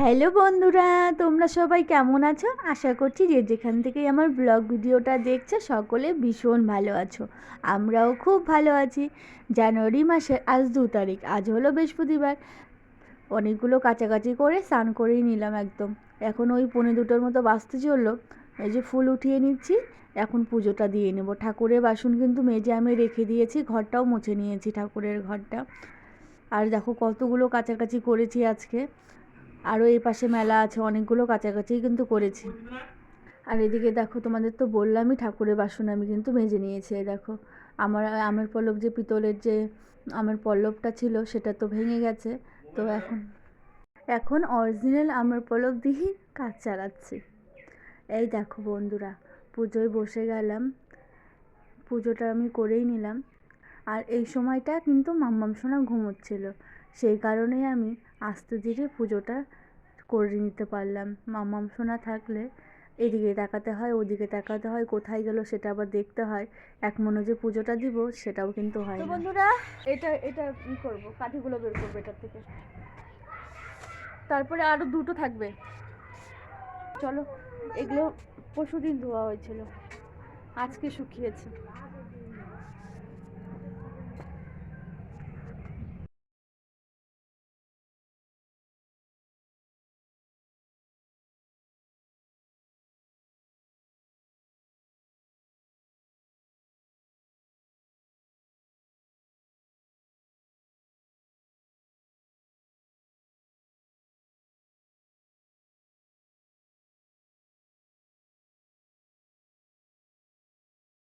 Hello বন্ধুরা, তোমরা সবাই কেমন আছো? আশা করছি যে যেখান থেকেই আমার ব্লগ ভিডিওটা দেখছো সকলে ভীষণ ভালো আছো। আমরাও খুব ভালো আছি। জানুয়ারি মাসের আজ 2 তারিখ, আজ হলো বৃহস্পতিবার। অনেকগুলো কাচাকাচি করে স্নান করেই নিলাম একদম। এখন ওই 1:45 মতো বাজতে চললো। এই যে ফুল উঠিয়ে নিচ্ছি, এখন পুজোটা দিয়ে নেব। ঠাকুরের বাসন কিন্তু মেজে আমি রেখে দিয়েছি, ঘরটাও মুছে নিয়েছি, ঠাকুরের ঘরটা। আর দেখো কতগুলো কাচাকাচি করেছি আজকে। আরও এই পাশে মেলা আছে, অনেকগুলো কাছাকাছি কিন্তু করেছি। আর এদিকে দেখো, তোমাদের তো বললামই ঠাকুরের বাসন আমি কিন্তু মেজে নিয়েছি। দেখো আমার আমের পল্লব, যে পিতলের যে আমের পল্লবটা ছিল সেটা তো ভেঙে গেছে। তো এখন এখন অরিজিনাল আমের পল্লব দিয়েই কাজ চালাচ্ছি। এই দেখো বন্ধুরা, পুজোয় বসে গেলাম, পুজোটা আমি করেই নিলাম। আর এই সময়টা কিন্তু মাম্মাম সোনা ঘুমোচ্ছিল, সেই কারণেই আমি আস্তে ধীরে পুজোটা করে নিতে পারলাম। মাম্মাম সোনা থাকলে এদিকে তাকাতে হয়, ওদিকে তাকাতে হয়, কোথায় গেল সেটা আবার দেখতে হয়। এক মনে যে পুজোটা দিব সেটাও কিন্তু হয় না। বন্ধুরা, এটা এটা কি করব, কাঠিগুলো বের করবো এটার থেকে, তারপরে আরও দুটো থাকবে। চলো, এগুলো পরশুদিন ধোয়া হয়েছিল, আজকে শুকিয়েছে।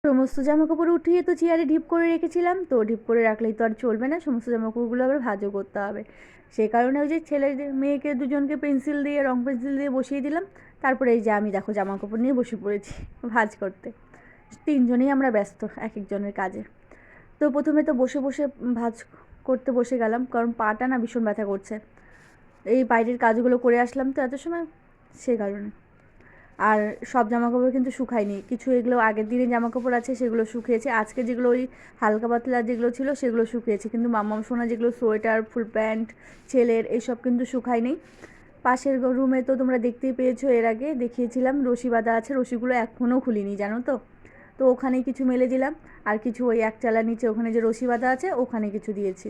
সমস্ত জামাকাপড় উঠিয়ে তো চেয়ারে ঢিপ করে রেখেছিলাম, তো ঢিপ করে রাখলেই তো আর চলবে না, সমস্ত জামাকাপড়গুলো আবার ভাঁজও করতে হবে। সেই কারণে ওই যে ছেলে মেয়েকে দুজনকে পেন্সিল দিয়ে, রং পেন্সিল দিয়ে বসিয়ে দিলাম। তারপরে এই যে আমি দেখো জামাকাপড় নিয়ে বসে পড়েছি ভাঁজ করতে। তিনজনেই আমরা ব্যস্ত এক একজনের কাজে। তো প্রথমে তো বসে বসে ভাঁজ করতে বসে গেলাম, কারণ পাটা না ভীষণ ব্যথা করছে। এই বাইরের কাজগুলো করে আসলাম তো এত সময়, সে কারণে। আর সব জামাকাপড় কিন্তু শুকায়নি, কিছু এগুলো আগের দিনের জামাকাপড় আছে সেগুলো শুকিয়েছে। আজকে যেগুলো ওই হালকা পাতলা যেগুলো ছিল সেগুলো শুকিয়েছে, কিন্তু মাম্মাম সোনা যেগুলো সোয়েটার, ফুল প্যান্ট ছেলের, এইসব কিন্তু শুকায়নি। পাশের রুমে তো তোমরা দেখতেই পেয়েছো, এর আগে দেখিয়েছিলাম রশি বাঁধা আছে, রশিগুলো এখনও খুলিনি জানো তো। তো ওখানেই কিছু মেলে দিলাম, আর কিছু ওই একচালা নিচে ওখানে যে রশি বাঁধা আছে ওখানে কিছু দিয়েছি।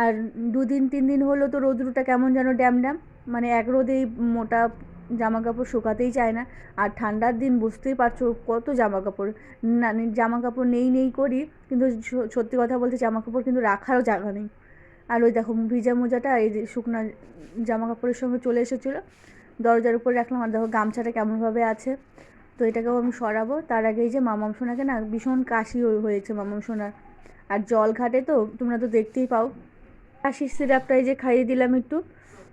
আর 2 দিন 3 দিন হলো তো রৌদ্রটা কেমন যেন ড্যাম ড্যাম, মানে এক রোদেই মোটা জামা কাপড় শুকাতেই চায় না। আর ঠান্ডার দিন বুঝতেই পারছো কত জামা কাপড়, না জামা কাপড় নেই নেই করি, কিন্তু সত্যি কথা বলতে জামা কাপড় কিন্তু রাখারও জায়গা নেই। আর ওই দেখো ভিজা মোজাটা এই যে শুকনো জামা কাপড়ের সঙ্গে চলে এসেছিলো, দরজার উপর রাখলাম। আর দেখো গামছাটা কেমনভাবে আছে, তো এটাকেও আমি সরাবো। তার আগেই যে মামাম সোনাকে না ভীষণ কাশি হয়েছে মামাম সোনার। আর জল ঘাটে তো তোমরা তো দেখতেই পাও, কাশির সিরাপটা এই যে খাইয়ে দিলাম একটু,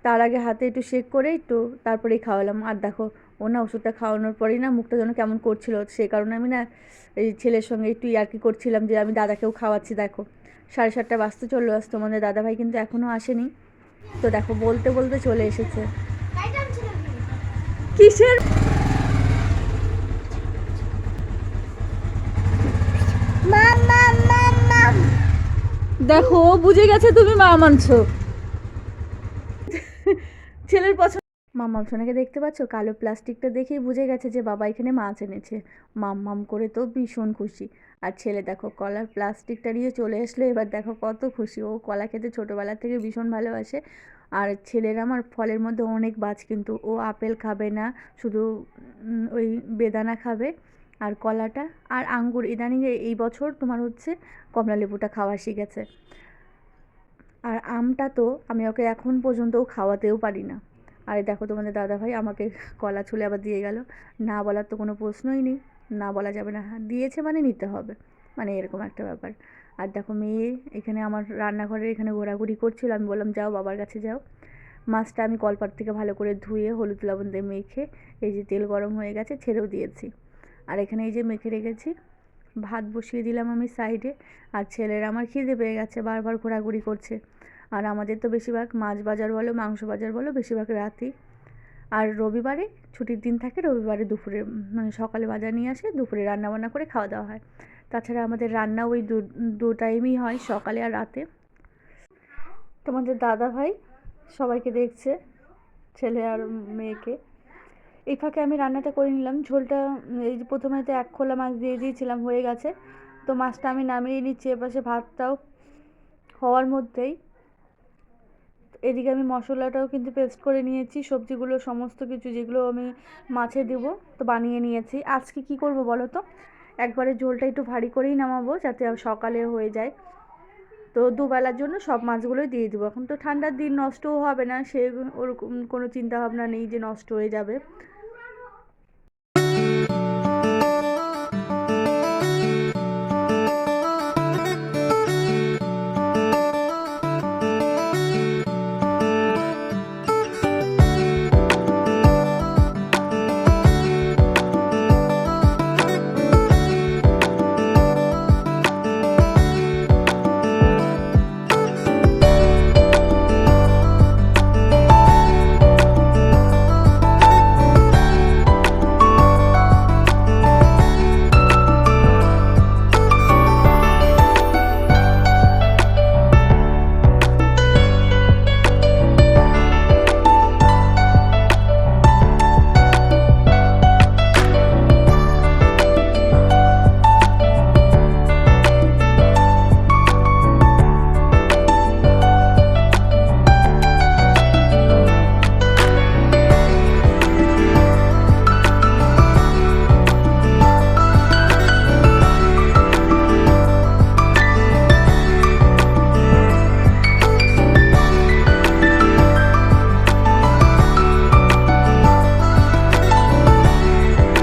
তার আগে হাতে একটু শেক করে একটু তারপরেই খাওয়ালাম। আর দেখো ও না ওষুধটা খাওয়ানোর পরেই না মুখটা যেন কেমন করছিল, সেই কারণে আমি না এই ছেলের সঙ্গে একটু ইয়ার্কি করছিলাম যে আমি দাদাকেও খাওয়াচ্ছি। দেখো 7:30 বাজতে চললো, আজ তোমাদের দাদাভাই কিন্তু এখনও আসেনি। তো দেখো বলতে বলতে চলে এসেছে। কিসের দেখো বুঝে গেছে তুমি মা মানছো ছেলের পছন্দ। মাম্মাম সোনাকে দেখতে পাচ্ছ, কালো প্লাস্টিকটা দেখেই বুঝে গেছে যে বাবা এখানে মাছ এনেছে। মাম্মাম করে তো ভীষণ খুশি। আর ছেলে দেখো কলার প্লাস্টিকটা নিয়ে চলে আসলে, এবার দেখো কত খুশি। ও কলা খেতে ছোটোবেলা থেকে ভীষণ ভালোবাসে। আর ছেলের আমার ফলের মধ্যে অনেক বাজ, কিন্তু ও আপেল খাবে না, শুধু ওই বেদানা খাবে আর কলাটা আর আঙ্গুর। ইদানিং এই বছর তোমার হচ্ছে কমলা লেবুটা খাওয়া শিখেছে। আর আমটা তো আমি ওকে এখন পর্যন্তও খাওয়াতেও পারি না। আর দেখো তোমাদের দাদাভাই আমাকে কলা ছুলে আবার দিয়ে গেল, না বলার তো কোনো প্রশ্নই নেই, না বলা যাবে না, হ্যাঁ দিয়েছে মানে নিতে হবে, মানে এরকম একটা ব্যাপার। আর দেখো মেয়ে এখানে আমার রান্নাঘরে এখানে ঘোরাঘুরি করছিল, আমি বললাম যাও বাবার কাছে যাও। মাছটা আমি কলপাট থেকে ভালো করে ধুয়ে হলুদ লবণ দিয়ে মেখে, এই যে তেল গরম হয়ে গেছে ছেড়েও দিয়েছি। আর এখানে এই যে মেখে রেখেছি, ভাত বসিয়ে দিলাম আমি সাইডে। আর ছেলের আমার খিদে পেয়ে গেছে, বারবার ঘোরাঘুরি করছে। আর আমাদের তো বেশিরভাগ মাছ বাজার বলো, মাংস বাজার বলো, বেশিরভাগ রাতেই। আর রবিবারে ছুটির দিন থাকে, রবিবারে দুপুরে মানে সকালে বাজার নিয়ে আসে, দুপুরে রান্নাবান্না করে খাওয়া দাওয়া হয়। তাছাড়া আমাদের রান্না ওই দু টাইমই হয়, সকালে আর রাতে। তোমাদের দাদা ভাই সবাইকে দেখছে, ছেলে আর মেয়েকে। এই ফাঁকে আমি রান্নাটা করে নিলাম। ঝোলটা এই যে প্রথমে তো 1 খোলা মাছ দিয়ে দিয়েছিলাম, হয়ে গেছে। তো মাছটা আমি নামিয়ে নিচ্ছি। এপাশে ভাতটাও হওয়ার মধ্যেই এদিকে আমি মশলাটাও কিন্তু পেস্ট করে নিয়েছি, সবজিগুলো সমস্ত কিছু যেগুলো আমি মাছে দেবো তো বানিয়ে নিয়েছি। আজকে কি করব বলো তো, একবারে ঝোলটা একটু ভারী করেই নামাবো যাতে সকালে হয়ে যায়। তো দুবেলার জন্য সব মাছগুলোই দিয়ে দেবো। এখন তো ঠান্ডার দিন, নষ্টও হবে না, সে ওরকম কোনো চিন্তা ভাবনা নেই যে নষ্ট হয়ে যাবে।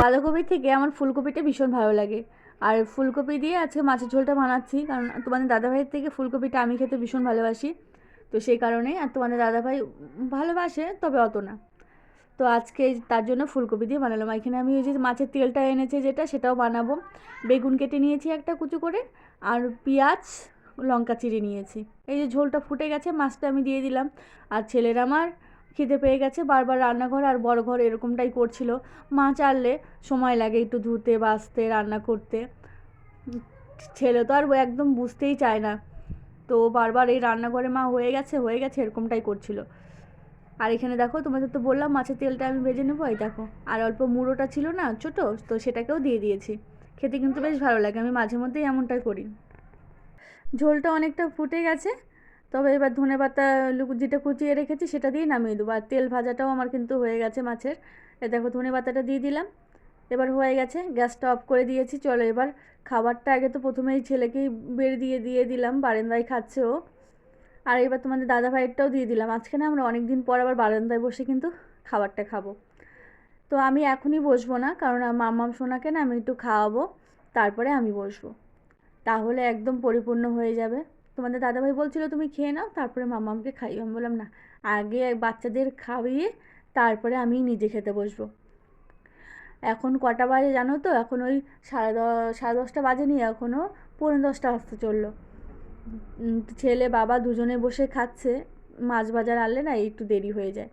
বাঁধাকপি থেকে আমার ফুলকপিটা ভীষণ ভালো লাগে। আর ফুলকপি দিয়ে আজকে মাছের ঝোলটা বানাচ্ছি, কারণ তোমাদের দাদাভাইয়ের থেকে ফুলকপিটা আমি খেতে ভীষণ ভালোবাসি। তো সেই কারণেই, আর তোমাদের দাদাভাই ভালোবাসে তবে অত না। তো আজকে তার জন্য ফুলকপি দিয়ে বানালাম। এখানে আমি ওই যে মাছের তেলটা এনেছে যেটা, সেটাও বানাবো। বেগুন কেটে নিয়েছি একটা কুচু করে, আর পেঁয়াজ লঙ্কা চিড়ে নিয়েছি। এই যে ঝোলটা ফুটে গেছে, মাছটা আমি দিয়ে দিলাম। আর ছেলের আমার খিদে পেয়ে গেছে, বারবার রান্নাঘর আর বড় ঘর এরকমটাই করছিল। মাছ আনলে সময় লাগে একটু ধুতে, বাছতে, রান্না করতে। ছেলে তো আর একদম বুঝতেই চায় না, তো বারবার এই রান্নাঘরে মা হয়ে গেছে হয়ে গেছে এরকমটাই করছিল। আর এখানে দেখো, তোমাদের তো বললাম মাছের তেলটা আমি ভেজে নেবো। এই দেখো, আর অল্প মুড়োটা ছিল না ছোটো, তো সেটাকেও দিয়ে দিয়েছি। খেতে কিন্তু বেশ ভালো লাগে, আমি মাঝে মধ্যেই এমনটাই করি। ঝোলটা অনেকটা ফুটে গেছে, তবে এবার ধনেপাতা যেটা কুচিয়ে রেখেছি সেটা দিয়ে নামিয়ে দেবো। আর তেল ভাজাটাও আমার কিন্তু হয়ে গেছে মাছের। এ দেখো, ধনেপাতাটা দিয়ে দিলাম। এবার হয়ে গেছে, গ্যাসটা অফ করে দিয়েছি। চলো এবার খাবারটা আগে তো প্রথমেই ছেলেকেই বের দিয়ে দিলাম, বারান্দায় খাচ্ছে ও। আর এবার তোমাদের দাদা ভাইয়েরটাও দিয়ে দিলাম। আজকে না আমরা অনেক দিন পর আবার বারান্দায় বসে কিন্তু খাবারটা খাবো। তো আমি এখনই বসবো না, কারণ মাম্মাম সোনাকে না আমি একটু খাওয়াবো, তারপরে আমি বসবো, তাহলে একদম পরিপূর্ণ হয়ে যাবে। তোমাদের দাদাভাই বলছিল তুমি খেয়ে নাও, তারপরে মাম্মামকে খাইও। আমি বললাম না, আগে বাচ্চাদের খাইয়ে তারপরে আমি নিজে খেতে বসবো। এখন কটা বাজে জানো তো? এখন ওই 10:30 বাজেনি, এখনও 10:45 আসতে চললো। ছেলে বাবা দুজনে বসে খাচ্ছে। মাছ বাজার আনলে না একটু দেরি হয়ে যায়।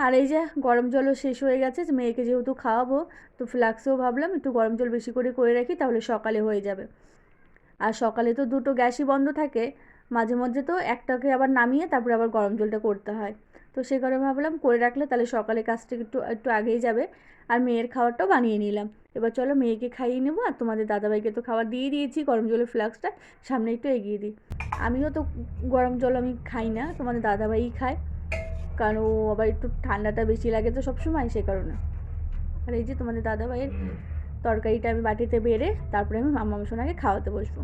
আর এই যে গরম জলও শেষ হয়ে গেছে, মেয়েকে যেহেতু খাওয়াবো, তো ফ্লাক্সেও ভাবলাম একটু গরম জল বেশি করে রাখি, তাহলে সকালে হয়ে যাবে। আর সকালে তো দুটো গ্যাসই বন্ধ থাকে, মাঝে মধ্যে তো একটাকে আবার নামিয়ে তারপরে আবার গরম জলটা করতে হয়। তো সে কারণে ভাবলাম করে রাখলে তাহলে সকালে কাজটা একটু একটু আগেই যাবে। আর মেয়ের খাবারটাও বানিয়ে নিলাম। এবার চলো মেয়েকে খাইয়ে নেবো, আর তোমাদের দাদাভাইকে তো খাবার দিয়ে দিয়েছি। গরম জলের ফ্লাক্সটা সামনে একটু এগিয়ে দিই। আমিও তো গরম জল আমি খাই না, তোমাদের দাদাভাইই খায়, কারণ ও আবার একটু ঠান্ডাটা বেশি লাগে তো সবসময়, সে কারণে। আর এই যে তোমাদের দাদাভাইয়ের তরকারিটা আমি বাটিতে বেড়ে তারপরে আমি মাম্মাম সোনাকে খাওয়াতে বসবো।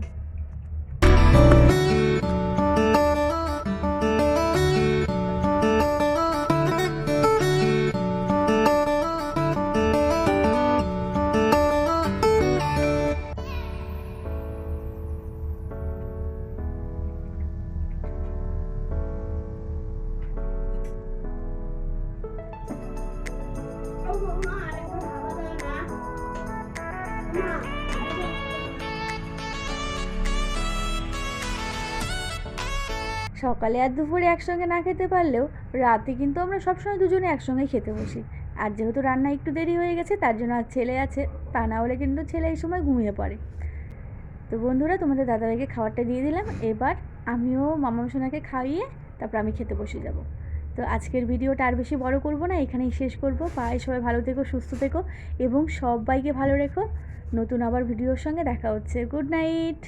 সকালে আর দুপুরে একসঙ্গে না খেতে পারলেও রাতে কিন্তু আমরা সবসময় দুজনে একসঙ্গে খেতে বসি। আর যেহেতু রান্না একটু দেরি হয়ে গেছে, তার জন্য আর ছেলে আছে, তা না হলে কিন্তু ছেলে এই সময় ঘুমিয়ে পড়ে। তো বন্ধুরা, তোমাদের দাদাভাইকে খাবারটা দিয়ে দিলাম। এবার আমিও মাম্মাম সোনাকে খাইয়ে তারপর আমি খেতে বসে যাব। তো তো আজকের ভিডিওটা আর বেশি বড় করব না, এখানেই শেষ করব। বাই, সবাই ভালো থেকো, সুস্থ থেকো এবং সবাইকে ভালো রেখো। নতুন আবার ভিডিওর সঙ্গে দেখা হচ্ছে। Good night.